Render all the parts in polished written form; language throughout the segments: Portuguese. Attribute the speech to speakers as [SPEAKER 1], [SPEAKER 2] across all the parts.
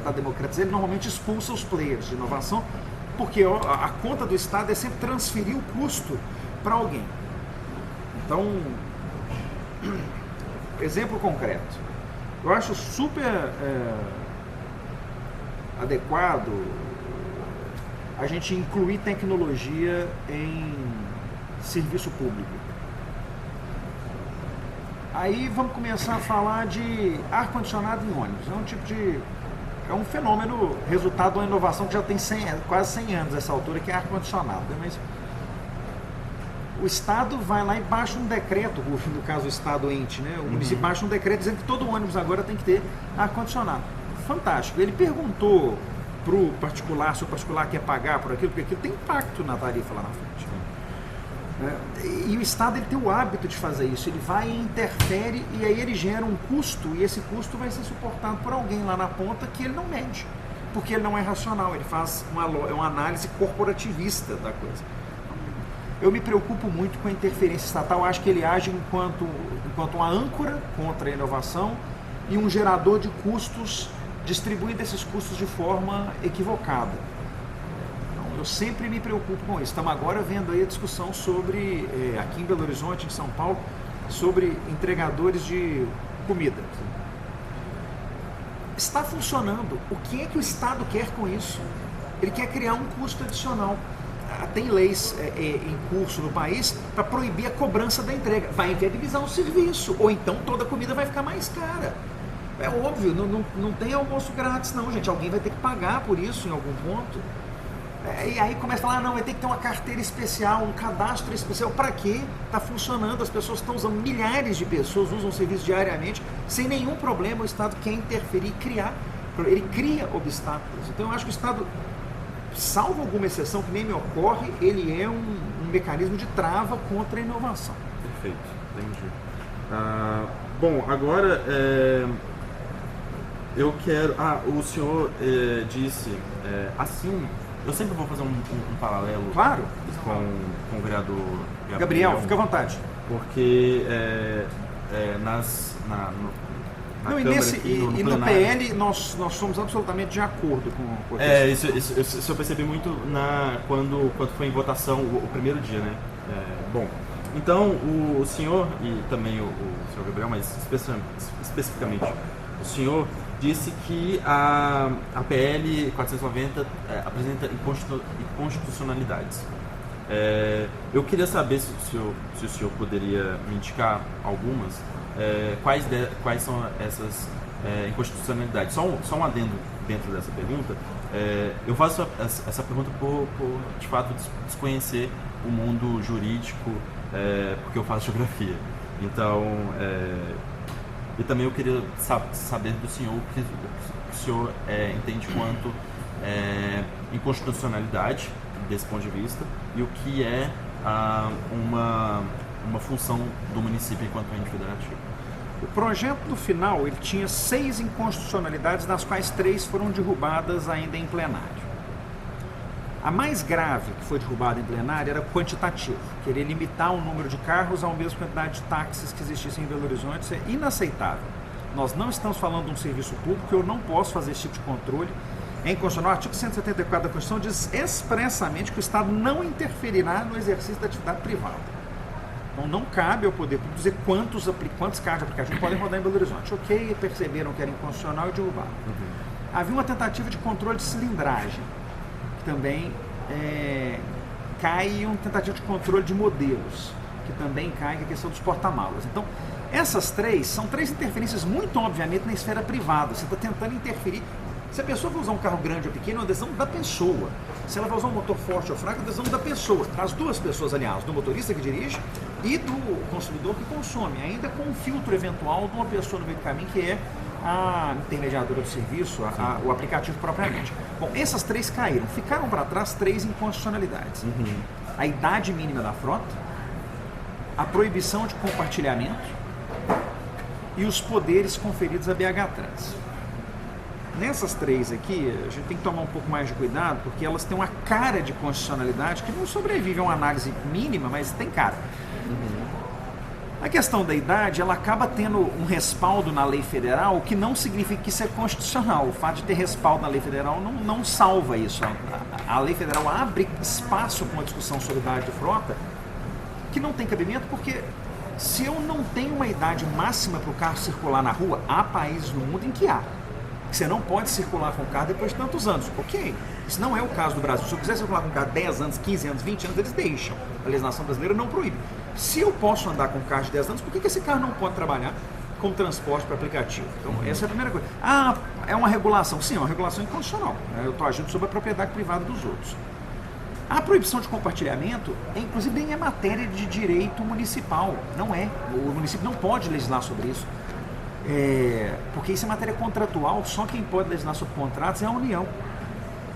[SPEAKER 1] tentar democratizar, ele normalmente expulsa os players de inovação, porque a conta do Estado é sempre transferir o custo para alguém. Então, exemplo concreto, eu acho super adequado a gente incluir tecnologia em serviço público. Aí vamos começar a falar de ar-condicionado em ônibus. É um fenômeno, resultado de uma inovação que já tem quase 100 anos nessa altura, que é ar-condicionado. Mas o Estado vai lá e baixa um decreto, no caso o Estado ente, né? O município baixa um decreto dizendo que todo ônibus agora tem que ter ar-condicionado. Fantástico. Ele perguntou para o particular, se o particular quer pagar por aquilo, porque aquilo tem impacto na tarifa lá na frente. E o Estado ele tem o hábito de fazer isso, ele vai e interfere e aí ele gera um custo e esse custo vai ser suportado por alguém lá na ponta que ele não mede, porque ele não é racional, ele faz uma análise corporativista da coisa. Eu me preocupo muito com a interferência estatal, acho que ele age enquanto uma âncora contra a inovação e um gerador de custos, distribuindo esses custos de forma equivocada. Eu sempre me preocupo com isso. Estamos agora vendo aí a discussão sobre, aqui em Belo Horizonte, em São Paulo, sobre entregadores de comida. Está funcionando. O que é que o Estado quer com isso? Ele quer criar um custo adicional. Tem leis em curso no país para proibir a cobrança da entrega. Vai inviabilizar o serviço, ou então toda a comida vai ficar mais cara. É óbvio, não tem almoço grátis não, gente. Alguém vai ter que pagar por isso em algum ponto. E aí começa a falar, não, vai ter que ter uma carteira especial, um cadastro especial. Para quê? Está funcionando, as pessoas estão usando, milhares de pessoas usam o serviço diariamente, sem nenhum problema. O Estado quer interferir e criar, ele cria obstáculos. Então eu acho que o Estado, salvo alguma exceção que nem me ocorre, ele é um mecanismo de trava contra a inovação.
[SPEAKER 2] Perfeito, entendi. Bom, agora eu quero... o senhor disse, assim... Eu sempre vou fazer um paralelo,
[SPEAKER 1] claro,
[SPEAKER 2] com o vereador
[SPEAKER 1] Gabriel, fica à vontade.
[SPEAKER 2] Porque
[SPEAKER 1] no PL nós somos absolutamente de acordo com isso.
[SPEAKER 2] Isso eu percebi muito quando foi em votação o primeiro dia, né? Bom, então o senhor e também o senhor Gabriel, mas especificamente o senhor, disse que a PL 490 apresenta inconstitucionalidades. Eu queria saber se o senhor poderia me indicar algumas, quais são essas inconstitucionalidades. Só um adendo dentro dessa pergunta. Eu faço essa pergunta por de fato, desconhecer o mundo jurídico, porque eu faço geografia. Então, e também eu queria saber do senhor o que o senhor entende quanto inconstitucionalidade desse ponto de vista e o que é uma função do município enquanto ente federativo.
[SPEAKER 1] O projeto no final ele tinha 6 inconstitucionalidades, das quais 3 foram derrubadas ainda em plenário. A mais grave que foi derrubada em plenário era quantitativo, querer limitar o número de carros à mesma quantidade de táxis que existissem em Belo Horizonte. Isso é inaceitável. Nós não estamos falando de um serviço público, eu não posso fazer esse tipo de controle. É inconstitucional. O artigo 174 da Constituição diz expressamente que o Estado não interferirá no exercício da atividade privada. Então não cabe ao poder público dizer quantos carros de aplicativo podem rodar em Belo Horizonte. Ok, perceberam que era inconstitucional e derrubaram. Havia uma tentativa de controle de cilindragem, também cai uma tentativa de controle de modelos, que também cai a questão dos porta-malas. Então, essas 3 são 3 interferências muito obviamente na esfera privada. Você está tentando interferir. Se a pessoa vai usar um carro grande ou pequeno, é uma decisão da pessoa. Se ela vai usar um motor forte ou fraco, é uma decisão da pessoa. Das duas pessoas, aliás, do motorista que dirige e do consumidor que consome, ainda com um filtro eventual de uma pessoa no meio do caminho que é a intermediadora do serviço, o aplicativo propriamente. Bom, essas 3 caíram. Ficaram para trás 3 inconstitucionalidades. A idade mínima da frota, a proibição de compartilhamento e os poderes conferidos a BH Trans. Nessas 3 aqui, a gente tem que tomar um pouco mais de cuidado, porque elas têm uma cara de constitucionalidade que não sobrevive a uma análise mínima, mas tem cara. A questão da idade, ela acaba tendo um respaldo na lei federal, o que não significa que isso é constitucional. O fato de ter respaldo na lei federal não salva isso. A lei federal abre espaço para uma discussão sobre idade de frota que não tem cabimento, porque se eu não tenho uma idade máxima para o carro circular na rua, há países no mundo em que há. Você não pode circular com o carro depois de tantos anos. Ok, isso não é o caso do Brasil. Se eu quiser circular com o carro 10 anos, 15 anos, 20 anos, eles deixam. A legislação brasileira não proíbe. Se eu posso andar com um carro de 10 anos, por que esse carro não pode trabalhar como transporte para aplicativo? Então, essa é a primeira coisa. Ah, é uma regulação. Sim, é uma regulação inconstitucional. Eu estou agindo sobre a propriedade privada dos outros. A proibição de compartilhamento, inclusive, nem é matéria de direito municipal. Não é. O município não pode legislar sobre isso. Porque isso é matéria contratual, só quem pode legislar sobre contratos é a União.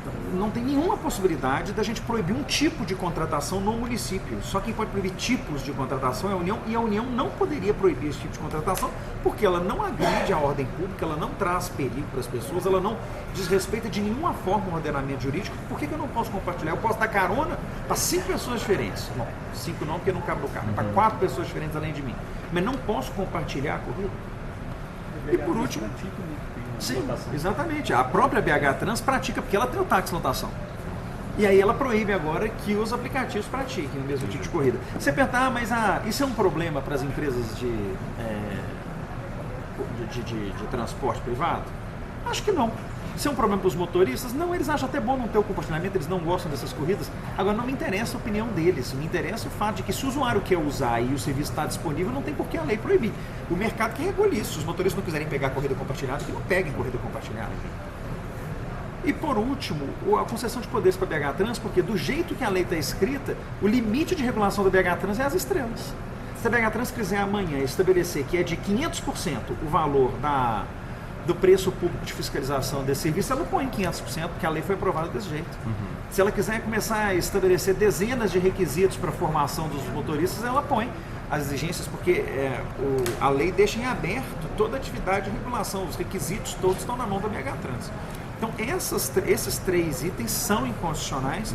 [SPEAKER 1] Então, não tem nenhuma possibilidade da gente proibir um tipo de contratação no município. Só quem pode proibir tipos de contratação é a União, e a União não poderia proibir esse tipo de contratação porque ela não agride à ordem pública, ela não traz perigo para as pessoas, ela não desrespeita de nenhuma forma o ordenamento jurídico. Por que eu não posso compartilhar? Eu posso dar carona para 5 pessoas diferentes. Não, 5 não, porque não cabe no carro. Para 4 pessoas diferentes além de mim. Mas não posso compartilhar a corrida. E por último, sim, exatamente, a própria BH Trans pratica, porque ela tem o táxi lotação. E aí ela proíbe agora que os aplicativos pratiquem o mesmo tipo de corrida. Você pergunta, mas isso é um problema para as empresas de transporte privado? Acho que não. Isso é um problema para os motoristas? Não, eles acham até bom não ter o compartilhamento, eles não gostam dessas corridas. Agora, não me interessa a opinião deles, me interessa o fato de que se o usuário quer usar e o serviço está disponível, não tem por que a lei proibir. O mercado que regula isso. Se os motoristas não quiserem pegar a corrida compartilhada, que não peguem corrida compartilhada. E por último, a concessão de poderes para a BH Trans, porque do jeito que a lei está escrita, o limite de regulação da BH Trans é as estrelas. Se a BH Trans quiser amanhã estabelecer que é de 500% o valor do preço público de fiscalização desse serviço, ela põe em 500%, porque a lei foi aprovada desse jeito. Se ela quiser começar a estabelecer dezenas de requisitos para a formação dos motoristas, ela põe as exigências, porque a lei deixa em aberto toda a atividade de regulação, os requisitos todos estão na mão da BH Trans. Então esses 3 itens são inconstitucionais,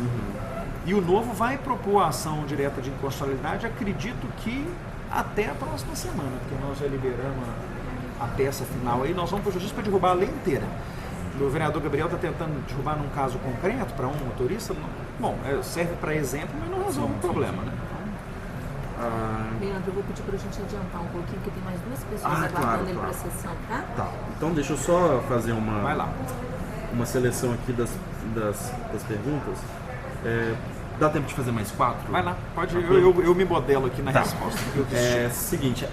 [SPEAKER 1] e o novo vai propor a ação direta de inconstitucionalidade, acredito que até a próxima semana, porque nós já liberamos a peça final aí, nós vamos para o justiça para derrubar a lei inteira. O vereador Gabriel está tentando derrubar num caso concreto para um motorista. Bom, serve para exemplo, mas não resolve o problema, né?
[SPEAKER 3] Leandro, eu vou pedir para a gente adiantar um pouquinho, porque tem mais 2 pessoas aguardando ele para a sessão, tá?
[SPEAKER 2] Tá. Então deixa eu só fazer uma seleção aqui das perguntas. Dá tempo de fazer mais 4?
[SPEAKER 1] Vai lá, pode. Eu me modelo aqui na resposta.
[SPEAKER 2] Seguinte,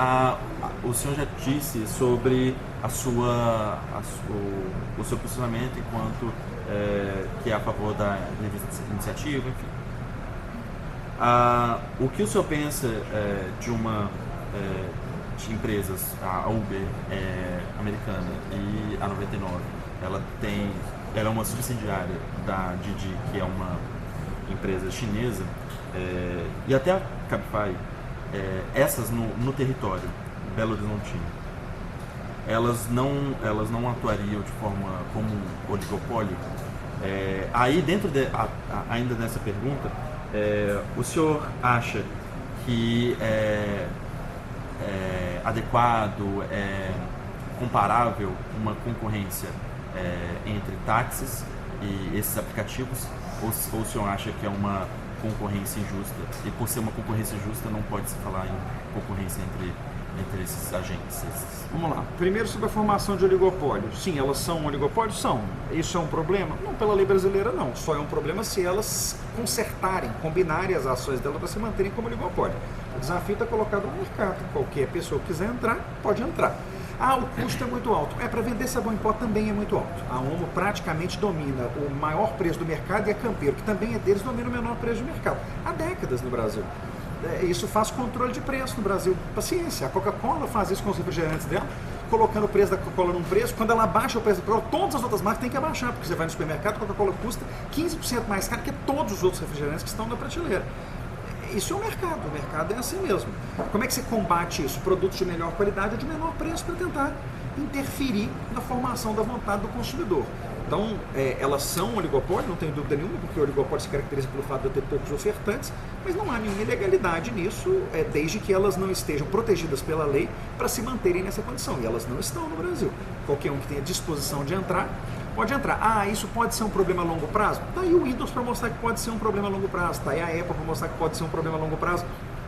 [SPEAKER 2] o senhor já disse sobre o seu posicionamento enquanto que é a favor da iniciativa, enfim. O que o senhor pensa de empresas, a Uber americana e a 99? Ela é uma subsidiária da Didi, que é uma empresa chinesa, e até a Cabify, essas no território Belo Horizontino, elas não atuariam de forma como oligopólio. Aí dentro ainda dessa pergunta, o senhor acha que é adequado, comparável uma concorrência entre táxis e esses aplicativos, ou o senhor acha que é uma concorrência injusta, e por ser uma concorrência justa não pode se falar em concorrência entre esses agentes?
[SPEAKER 1] Vamos lá. Primeiro, sobre a formação de oligopólio. Sim, elas são oligopólios? São. Isso é um problema? Não, pela lei brasileira não. Só é um problema se elas consertarem, combinarem as ações delas para se manterem como oligopólio. O desafio está colocado no mercado. Qualquer pessoa que quiser entrar, pode entrar. O custo é muito alto. Para vender sabão em pó também é muito alto. A Omo praticamente domina o maior preço do mercado, e a Campeiro, que também é deles, domina o menor preço do mercado. Há décadas no Brasil. Isso faz controle de preço no Brasil. Paciência. A Coca-Cola faz isso com os refrigerantes dela, colocando o preço da Coca-Cola num preço. Quando ela abaixa o preço da Coca-Cola, todas as outras marcas têm que abaixar, porque você vai no supermercado, a Coca-Cola custa 15% mais caro que todos os outros refrigerantes que estão na prateleira. Isso é o mercado é assim mesmo. Como é que você combate isso? Produtos de melhor qualidade ou de menor preço para tentar interferir na formação da vontade do consumidor. Então, elas são um oligopólio, não tenho dúvida nenhuma, porque o oligopólio se caracteriza pelo fato de eu ter poucos ofertantes, mas não há nenhuma ilegalidade nisso, desde que elas não estejam protegidas pela lei para se manterem nessa condição. E elas não estão no Brasil. Qualquer um que tenha disposição de entrar, pode entrar. Isso pode ser um problema a longo prazo? Está aí o Windows para mostrar que pode ser um problema a longo prazo, está aí a Apple para mostrar que pode ser um problema a longo prazo.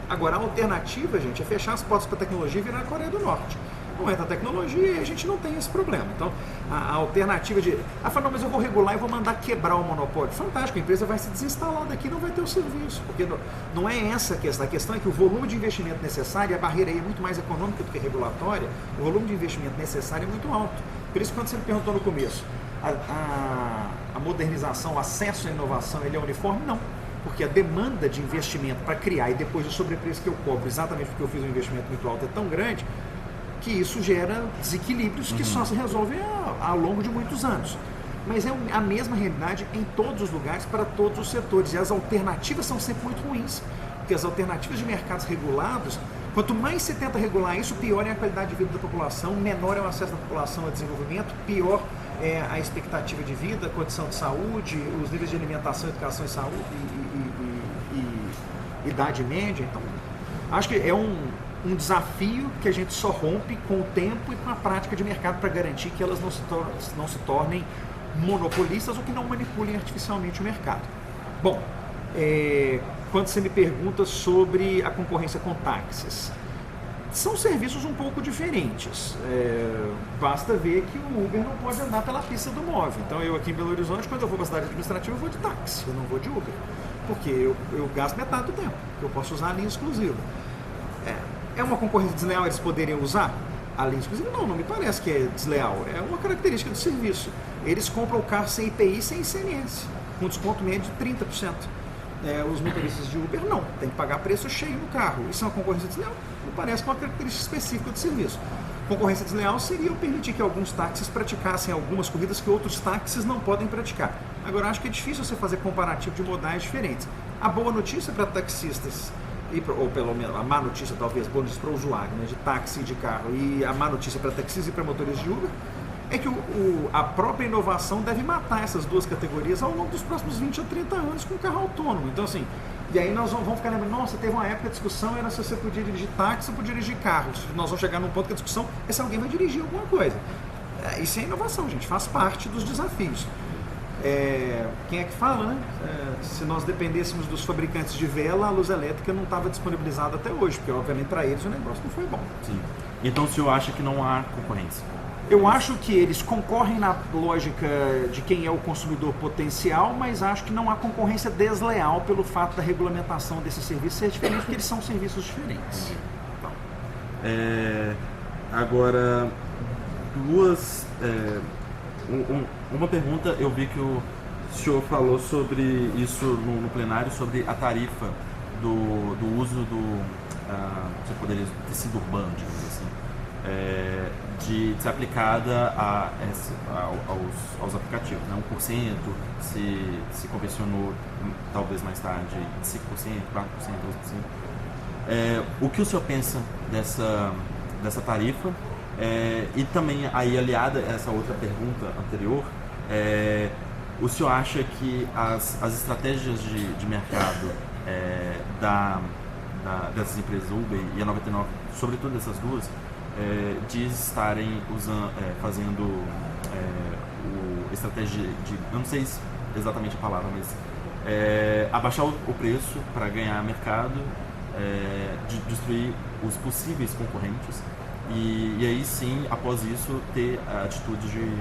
[SPEAKER 1] Agora, a alternativa, gente, é fechar as portas para a tecnologia e virar a Coreia do Norte. Não entra a tecnologia e a gente não tem esse problema. Então, a alternativa de... fala, não, mas eu vou regular e vou mandar quebrar o monopólio. Fantástico, a empresa vai se desinstalar daqui e não vai ter o serviço. Porque não é essa a questão. A questão é que o volume de investimento necessário, e a barreira aí é muito mais econômica do que regulatória, o volume de investimento necessário é muito alto. Por isso, quando você me perguntou no começo, a modernização, o acesso à inovação, ele é uniforme? Não. Porque a demanda de investimento para criar e depois o sobrepreço que eu cobro, exatamente porque eu fiz um investimento muito alto, é tão grande que isso gera desequilíbrios que só se resolvem ao longo de muitos anos. Mas é a mesma realidade em todos os lugares, para todos os setores. E as alternativas são sempre muito ruins, porque as alternativas de mercados regulados, quanto mais se tenta regular isso, pior é a qualidade de vida da população, menor é o acesso da população ao desenvolvimento, pior é a expectativa de vida, a condição de saúde, os níveis de alimentação, educação e saúde e idade média. Então, acho que é um desafio que a gente só rompe com o tempo e com a prática de mercado para garantir que elas não se tornem monopolistas ou que não manipulem artificialmente o mercado. Bom, quando você me pergunta sobre a concorrência com táxis, são serviços um pouco diferentes. Basta ver que o Uber não pode andar pela pista do móvel. Então eu aqui em Belo Horizonte, quando eu vou para a cidade administrativa, eu vou de táxi, eu não vou de Uber. Porque eu gasto metade do tempo, eu posso usar a linha exclusiva. É uma concorrência desleal eles poderem usar a linha exclusiva? Não me parece que é desleal. É uma característica do serviço. Eles compram o carro sem IPI e sem ICMS, com desconto médio de 30%. Os motoristas de Uber não, tem que pagar preço cheio no carro. Isso é uma concorrência desleal? Não parece uma característica específica do serviço. Concorrência desleal seria eu permitir que alguns táxis praticassem algumas corridas que outros táxis não podem praticar. Agora, acho que é difícil você fazer comparativo de modais diferentes. A boa notícia para taxistas, ou pelo menos a má notícia, talvez, boa notícia para o usuário, né, de táxi e de carro, e a má notícia para taxistas e para motoristas de Uber, é que a própria inovação deve matar essas duas categorias ao longo dos próximos 20 a 30 anos com carro autônomo. Então, assim, e aí nós vamos ficar lembrando, nossa, teve uma época a discussão era se você podia dirigir táxi ou podia dirigir carro. Nós vamos chegar num ponto que a discussão é se alguém vai dirigir alguma coisa. Isso é inovação, gente, faz parte dos desafios. Quem é que fala, né? Se nós dependêssemos dos fabricantes de vela, a luz elétrica não estava disponibilizada até hoje, porque obviamente para eles o negócio não foi bom.
[SPEAKER 2] Sim. Então o senhor acha que não há concorrência?
[SPEAKER 1] Eu acho que eles concorrem na lógica de quem é o consumidor potencial, mas acho que não há concorrência desleal pelo fato da regulamentação desses serviços ser diferente, porque eles são serviços diferentes.
[SPEAKER 2] Então, agora, uma pergunta, eu vi que o senhor falou sobre isso no plenário, sobre a tarifa do uso do tecido urbano, digamos assim. De ser aplicada aos aplicativos, né? 1%, se convencionou talvez mais tarde 5%, 4%, 12%. O que o senhor pensa dessa tarifa? E também aí aliada a essa outra pergunta anterior, o senhor acha que as estratégias de mercado dessas empresas Uber e a 99, sobretudo essas duas, de estarem fazendo estratégia de, eu não sei exatamente a palavra, mas abaixar o preço para ganhar mercado, de destruir os possíveis concorrentes e aí sim, após isso, ter a atitude de